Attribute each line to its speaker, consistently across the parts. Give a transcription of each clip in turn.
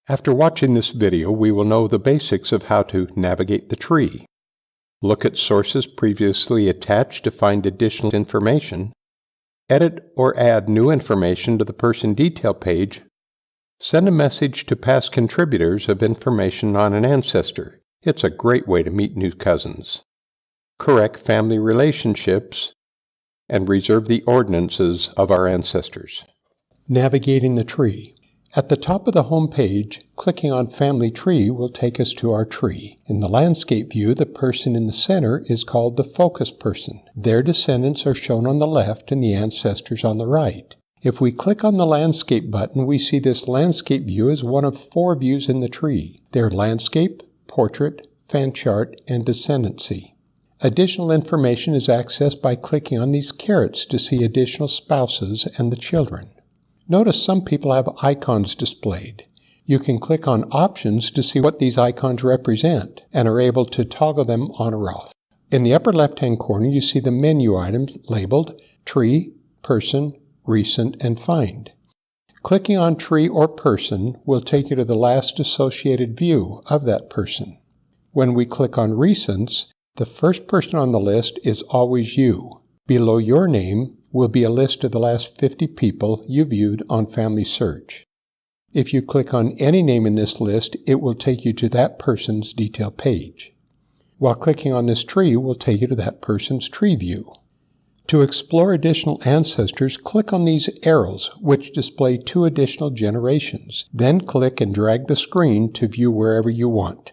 Speaker 1: After watching this video, we will know the basics of how to navigate the tree, look at sources previously attached to find additional information, edit or add new information to the person detail page, send a message to past contributors of information on an ancestor. It's a great way to meet new cousins, correct family relationships, and reserve the ordinances of our ancestors. Navigating the tree. At the top of the home page, clicking on Family Tree will take us to our tree. In the landscape view, the person in the center is called the focus person. Their descendants are shown on the left and the ancestors on the right. If we click on the Landscape button, we see this landscape view is one of 4 views in the tree. They're Landscape, Portrait, Fan Chart, and Descendancy. Additional information is accessed by clicking on these carrots to see additional spouses and the children. Notice some people have icons displayed. You can click on Options to see what these icons represent and are able to toggle them on or off. In the upper left-hand corner, you see the menu items labeled Tree, Person, Recent, and Find. Clicking on Tree or Person will take you to the last associated view of that person. When we click on Recents, the first person on the list is always you. Below your name will be a list of the last 50 people you viewed on FamilySearch. If you click on any name in this list, it will take you to that person's detail page. While clicking on this tree will take you to that person's tree view. To explore additional ancestors, click on these arrows, which display 2 additional generations. Then click and drag the screen to view wherever you want.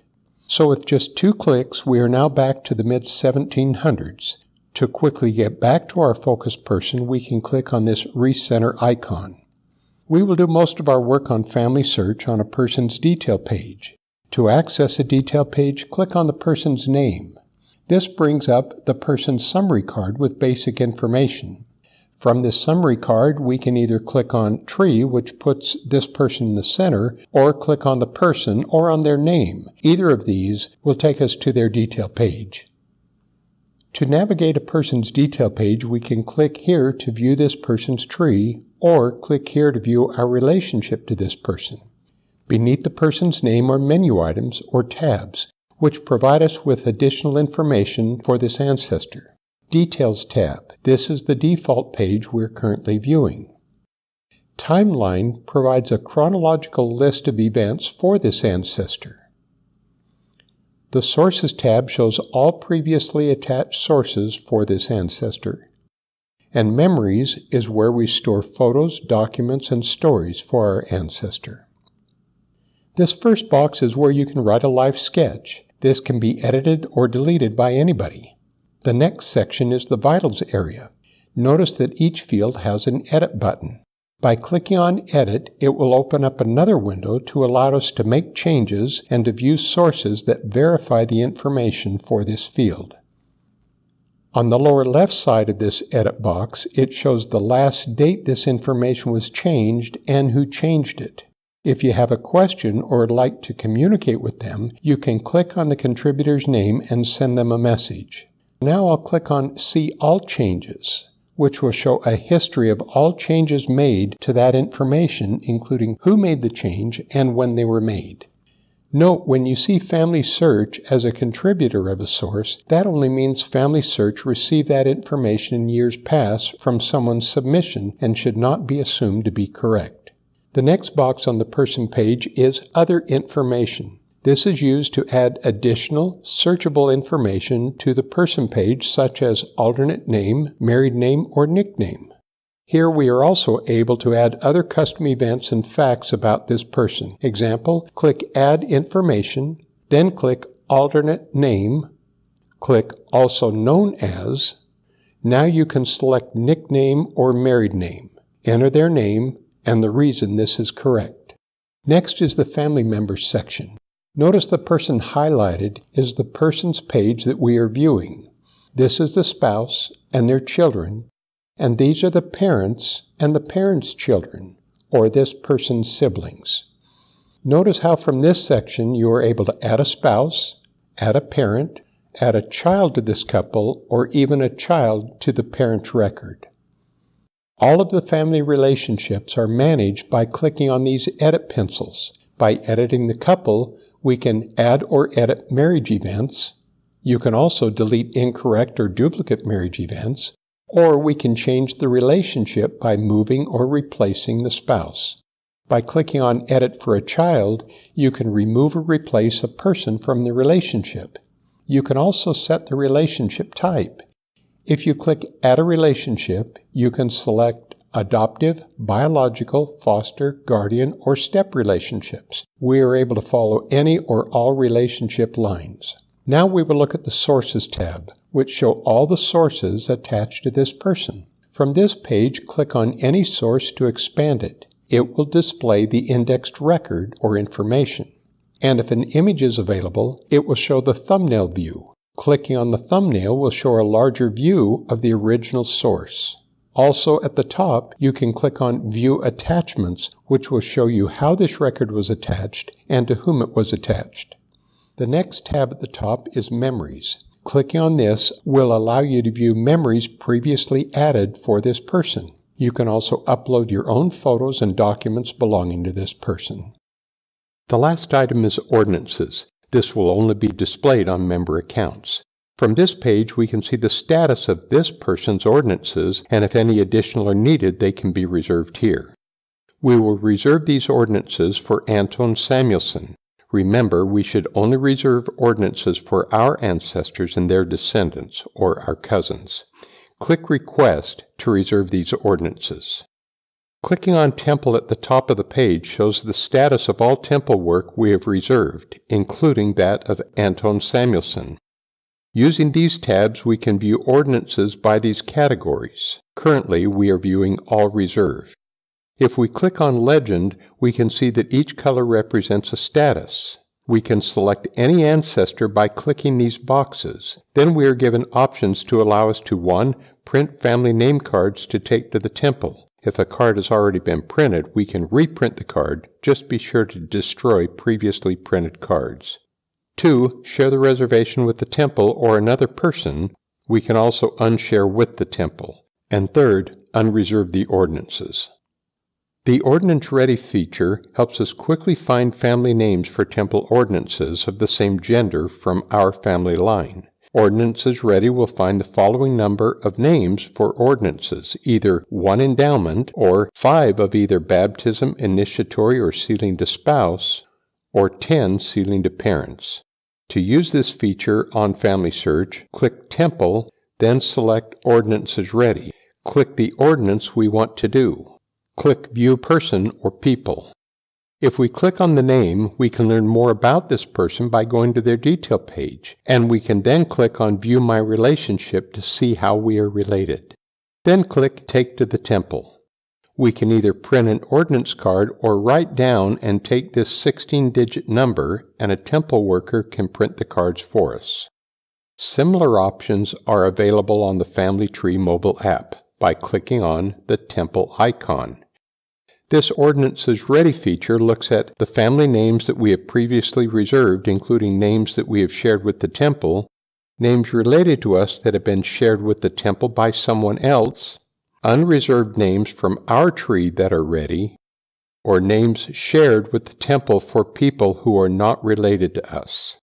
Speaker 1: So with just 2 clicks, we are now back to the mid-1700s. To quickly get back to our focus person, we can click on this recenter icon. We will do most of our work on FamilySearch on a person's detail page. To access a detail page, click on the person's name. This brings up the person's summary card with basic information. From this summary card, we can either click on Tree, which puts this person in the center, or click on the person or on their name. Either of these will take us to their detail page. To navigate a person's detail page, we can click here to view this person's tree, or click here to view our relationship to this person. Beneath the person's name are menu items or tabs, which provide us with additional information for this ancestor. Details tab. This is the default page we're currently viewing. Timeline provides a chronological list of events for this ancestor. The Sources tab shows all previously attached sources for this ancestor. And Memories is where we store photos, documents, and stories for our ancestor. This first box is where you can write a life sketch. This can be edited or deleted by anybody. The next section is the Vitals area. Notice that each field has an Edit button. By clicking on Edit, it will open up another window to allow us to make changes and to view sources that verify the information for this field. On the lower left side of this Edit box, it shows the last date this information was changed and who changed it. If you have a question or would like to communicate with them, you can click on the contributor's name and send them a message. Now I'll click on See All Changes, which will show a history of all changes made to that information, including who made the change and when they were made. Note, when you see FamilySearch as a contributor of a source, that only means FamilySearch received that information in years past from someone's submission and should not be assumed to be correct. The next box on the person page is Other Information. This is used to add additional searchable information to the person page, such as alternate name, married name, or nickname. Here we are also able to add other custom events and facts about this person. Example, click Add Information, then click Alternate Name, click Also Known As. Now you can select nickname or married name. Enter their name and the reason this is correct. Next is the Family Members section. Notice the person highlighted is the person's page that we are viewing. This is the spouse and their children, and these are the parents and the parents' children, or this person's siblings. Notice how from this section you are able to add a spouse, add a parent, add a child to this couple, or even a child to the parent's record. All of the family relationships are managed by clicking on these edit pencils. By editing the couple, we can add or edit marriage events. You can also delete incorrect or duplicate marriage events, or we can change the relationship by moving or replacing the spouse. By clicking on Edit for a Child, you can remove or replace a person from the relationship. You can also set the relationship type. If you click Add a Relationship, you can select adoptive, biological, foster, guardian, or step relationships. We are able to follow any or all relationship lines. Now we will look at the Sources tab, which show all the sources attached to this person. From this page, click on any source to expand it. It will display the indexed record or information. And if an image is available, it will show the thumbnail view. Clicking on the thumbnail will show a larger view of the original source. Also at the top, you can click on View Attachments, which will show you how this record was attached and to whom it was attached. The next tab at the top is Memories. Clicking on this will allow you to view memories previously added for this person. You can also upload your own photos and documents belonging to this person. The last item is Ordinances. This will only be displayed on member accounts. From this page, we can see the status of this person's ordinances, and if any additional are needed, they can be reserved here. We will reserve these ordinances for Anton Samuelson. Remember, we should only reserve ordinances for our ancestors and their descendants, or our cousins. Click Request to reserve these ordinances. Clicking on Temple at the top of the page shows the status of all temple work we have reserved, including that of Anton Samuelson. Using these tabs, we can view ordinances by these categories. Currently, we are viewing All Reserved. If we click on Legend, we can see that each color represents a status. We can select any ancestor by clicking these boxes. Then we are given options to allow us to 1. Print family name cards to take to the temple. If a card has already been printed, we can reprint the card. Just be sure to destroy previously printed cards. 2. Share the reservation with the temple or another person. We can also unshare with the temple. And 3rd, unreserve the ordinances. The Ordinance Ready feature helps us quickly find family names for temple ordinances of the same gender from our family line. Ordinances Ready will find the following number of names for ordinances, either 1 endowment or 5 of either baptism, initiatory, or sealing to spouse, or 10 sealing to parents. To use this feature on FamilySearch, click Temple, then select Ordinances Ready. Click the ordinance we want to do. Click View Person or People. If we click on the name, we can learn more about this person by going to their detail page, and we can then click on View My Relationship to see how we are related. Then click Take to the Temple. We can either print an ordinance card or write down and take this 16-digit number, and a temple worker can print the cards for us. Similar options are available on the Family Tree mobile app by clicking on the temple icon. This Ordinances Ready feature looks at the family names that we have previously reserved, including names that we have shared with the temple, names related to us that have been shared with the temple by someone else, unreserved names from our tree that are ready, or names shared with the temple for people who are not related to us.